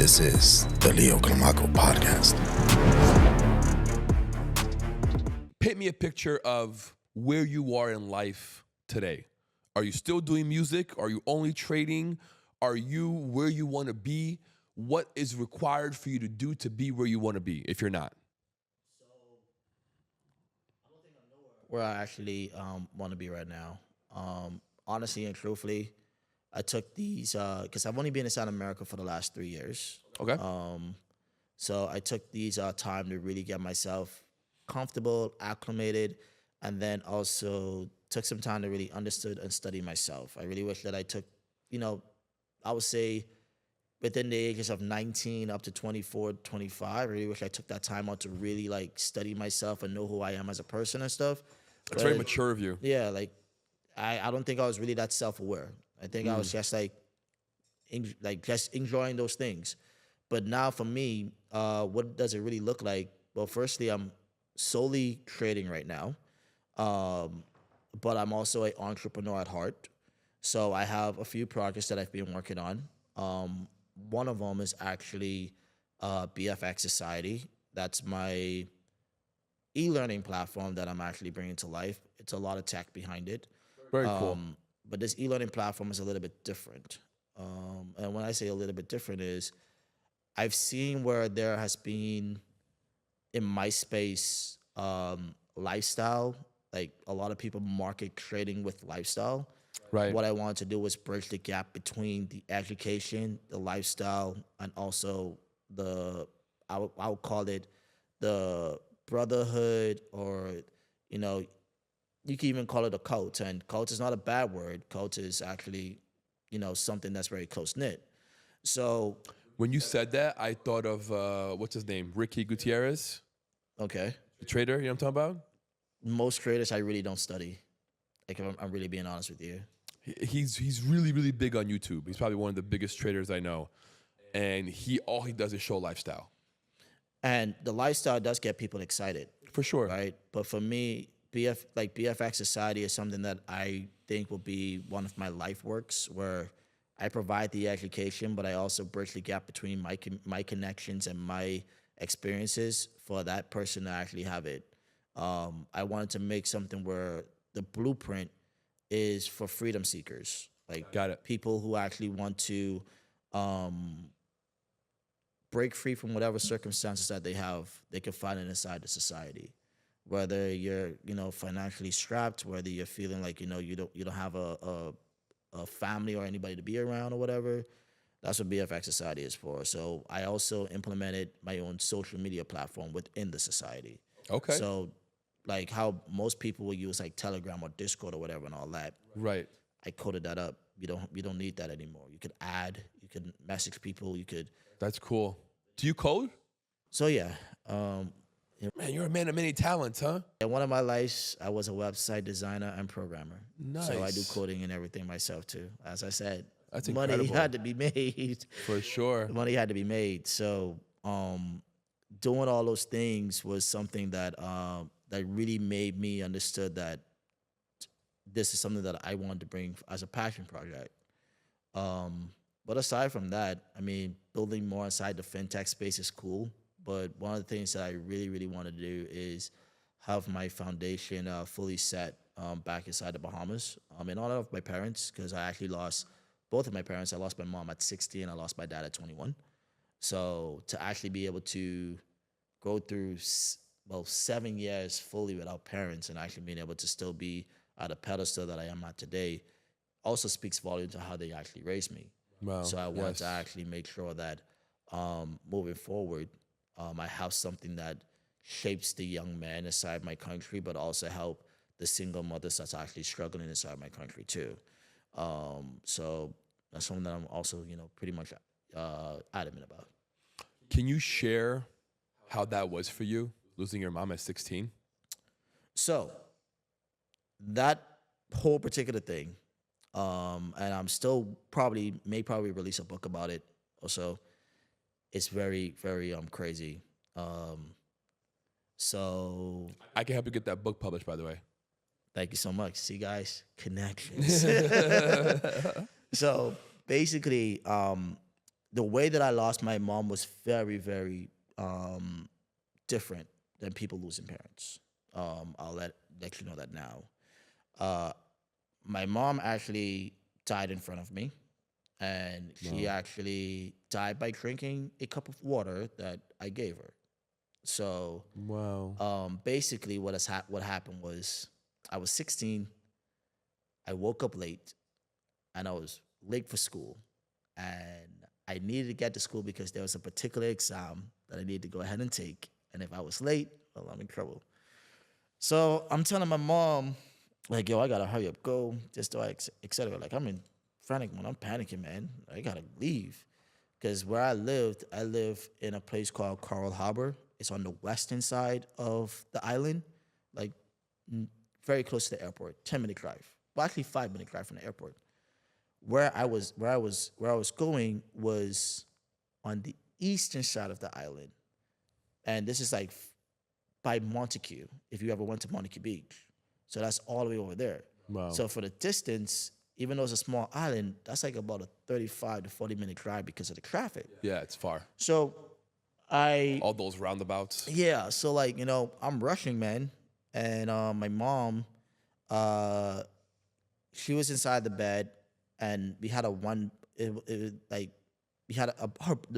This is the Leo Climaco Podcast. Paint me a picture of where you are in life today. Are you still doing music? Are you only trading? Are you where you want to be? What is required for you to do to be where you want to be if you're not? Where I actually want to be right now. Honestly and truthfully, I took these because I've only been inside America for the last 3 years. Okay. So I took these time to really get myself comfortable, acclimated, and then also took some time to really understood and study myself. I really wish that I took, I would say within the ages of 19 up to 24, 25, I really wish I took that time out to really like study myself and know who I am as a person and stuff. That's very mature of you. Yeah, like I don't think I was really that self-aware. I think I was just just enjoying those things. But now for me, what does it really look like? Well, firstly, I'm solely trading right now, but I'm also an entrepreneur at heart. So I have a few projects that I've been working on. One of them is actually BFX Society. That's my e-learning platform that I'm actually bringing to life. It's a lot of tech behind it. Very cool. But this e-learning platform is a little bit different. And when I say a little bit different is I've seen where there has been in my space lifestyle, like a lot of people market trading with lifestyle. Right. What I wanted to do was bridge the gap between the education, the lifestyle, and also I would call it the brotherhood, or, you can even call it a cult. And cult is not a bad word. Cult is actually, something that's very close-knit. So When you said that, I thought of, what's his name? Ricky Gutierrez, okay, the trader, you know what I'm talking about? most traders I really don't study. Like, if I'm really being honest with you. He's really, really big on YouTube. He's probably one of the biggest traders I know. And all he does is show lifestyle. And the lifestyle does get people excited, For sure. right? But for me, BFX Society is something that I think will be one of my life works, where I provide the education, but I also bridge the gap between my connections and my experiences for that person to actually have it. I wanted to make something where the blueprint is for freedom seekers, like Got it. people who actually want to break free from whatever circumstances that they have, they can find it inside the society. Whether you're, financially strapped, whether you're feeling like, you don't have a family or anybody to be around or whatever, that's what BFX Society is for. So I also implemented my own social media platform within the society. Okay. So like how most people will use like Telegram or Discord or whatever and all that, Right. I coded that up. You don't need that anymore. You could add, you could message people, you could. That's cool. Do you code? So yeah, Man, you're a man of many talents, huh? in one of my lives, I was a website designer and programmer. So I do Nice. coding and everything myself too. As I said, That's money incredible. had to be made. For sure. Money had to be made. So doing all those things was something that that really made me understood that this is something that I wanted to bring as a passion project. But aside from that, I mean, building more inside the fintech space is cool. But one of the things that I really, really want to do is have my foundation fully set back inside the Bahamas. In honor of my parents, because I actually lost both of my parents. I lost my mom at 60 and I lost my dad at 21. So to actually be able to go through 7 years fully without parents and actually being able to still be at a pedestal that I am at today also speaks volume to how they actually raised me. Wow. So I want to yes. actually make sure that moving forward, I have something that shapes the young man inside my country, but also help the single mothers that's actually struggling inside my country too. So that's something that I'm also, pretty much adamant about. Can you share how that was for you, losing your mom at 16? So that whole particular thing, and I'm still may probably release a book about it also. It's very, very crazy. So I can help you get that book published, by the way. thank you so much. See, guys, connections. So basically, the way that I lost my mom was very, very different than people losing parents. I'll let you know that now. Uh, my mom actually died in front of me, and she actually died by drinking a cup of water that I gave her. So Wow. basically, what happened was I was 16. I woke up late, and I was late for school, and I needed to get to school because there was a particular exam that I needed to go ahead and take. And if I was late, well, I'm in trouble. So I'm telling my mom, like, yo, I gotta hurry up, go, just do et cetera. Like, I'm in frantic mode. I'm panicking, man. I gotta leave. Because where I live in a place called Coral Harbor. It's on the western side of the island, like very close to the airport, 10-minute drive. Well, actually 5-minute drive from the airport. Where I was going was on the eastern side of the island. And this is like by Montague, if you ever went to Montague Beach. So that's all the way over there. Wow. So for the distance, even though it's a small island, that's like about a 35 to 40-minute drive because of the traffic. Yeah, it's far. So All those roundabouts. yeah, so like, I'm rushing, man. And my mom, she was inside the bed, and we had the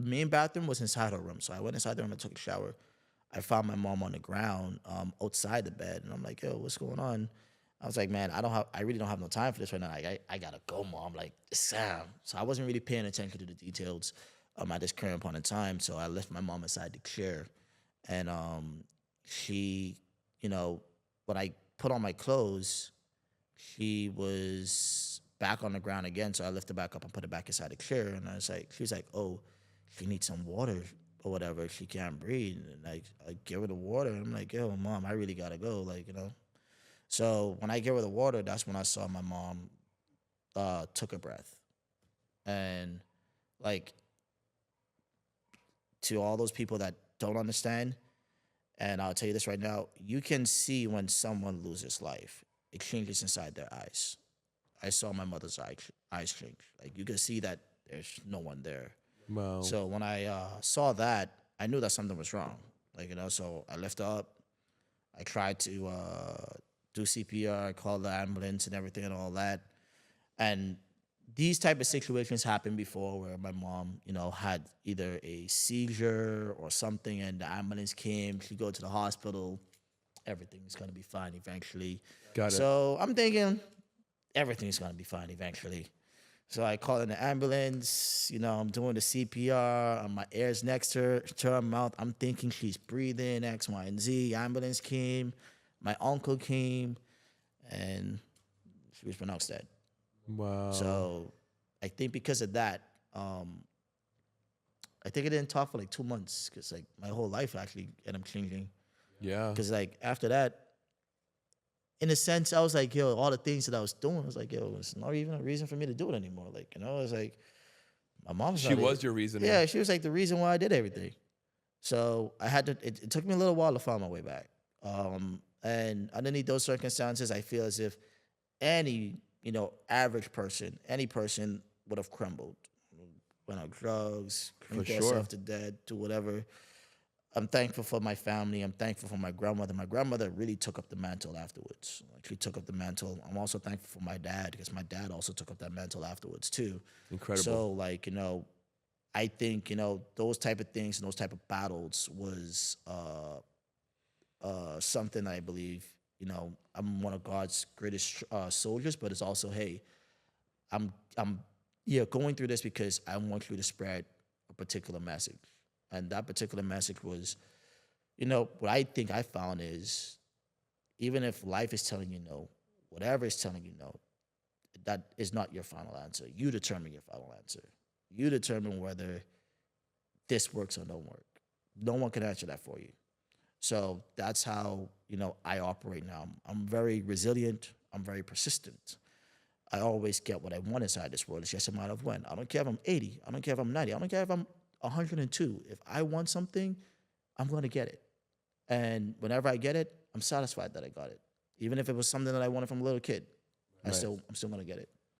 main bathroom was inside her room. So I went inside the room and took a shower. I found my mom on the ground outside the bed, and I'm like, yo, what's going on? I was like, man, I really don't have no time for this right now. I gotta go, mom. Like, Sam. So I wasn't really paying attention to the details at this current point in time. So I left my mom inside the chair, and she, when I put on my clothes, she was back on the ground again. So I lifted her back up and put her back inside the chair, and she was like, oh, she needs some water or whatever. She can't breathe, and I give her the water, and I'm like, yo, mom, I really gotta go, So when I gave her the water, that's when I saw my mom took a breath. And like, to all those people that don't understand, and I'll tell you this right now, you can see when someone loses life. It changes inside their eyes. I saw my mother's eyes change. Like, you can see that there's no one there. Wow. So when I saw that, I knew that something was wrong. So I lifted her up. I tried to do CPR, call the ambulance and everything and all that. And these type of situations happened before where my mom, had either a seizure or something, and the ambulance came. She go to the hospital. Everything's going to be fine eventually. Got it. So I'm thinking everything's going to be fine eventually. So I call in the ambulance, I'm doing the CPR, and my air's next to her mouth. I'm thinking she's breathing, X, Y, and Z. Ambulance came, my uncle came, and she was pronounced dead. Wow. So I think because of that, I think I didn't talk for like 2 months because like my whole life actually ended up changing. Yeah. Because like after that, in a sense, I was like, yo, all the things that I was doing, I was like, yo, it's not even a reason for me to do it anymore. Like, it's like, my mom's She was your reason. Yeah, she was like the reason why I did everything. So I had to, it took me a little while to find my way back. And underneath those circumstances, I feel as if any, average person, any person would have crumbled. Went on drugs, drank themselves to death, do whatever. I'm thankful for my family. I'm thankful for my grandmother. My grandmother really took up the mantle afterwards. Like, she took up the mantle. I'm also thankful for my dad because my dad also took up that mantle afterwards too. Incredible. So I think, those type of things and those type of battles was something I believe, I'm one of God's greatest soldiers, but it's also, hey, I'm going through this because I want you to spread a particular message. And that particular message was, what I think I found is, even if life is telling you no, whatever is telling you no, that is not your final answer. You determine your final answer. You determine whether this works or don't work. No one can answer that for you. So that's how, I operate now. I'm very resilient. I'm very persistent. I always get what I want inside this world. It's just a matter of when. I don't care if I'm 80. I don't care if I'm 90. I don't care if I'm 102. If I want something, I'm going to get it. And whenever I get it, I'm satisfied that I got it. Even if it was something that I wanted from a little kid, I'm still going to get it.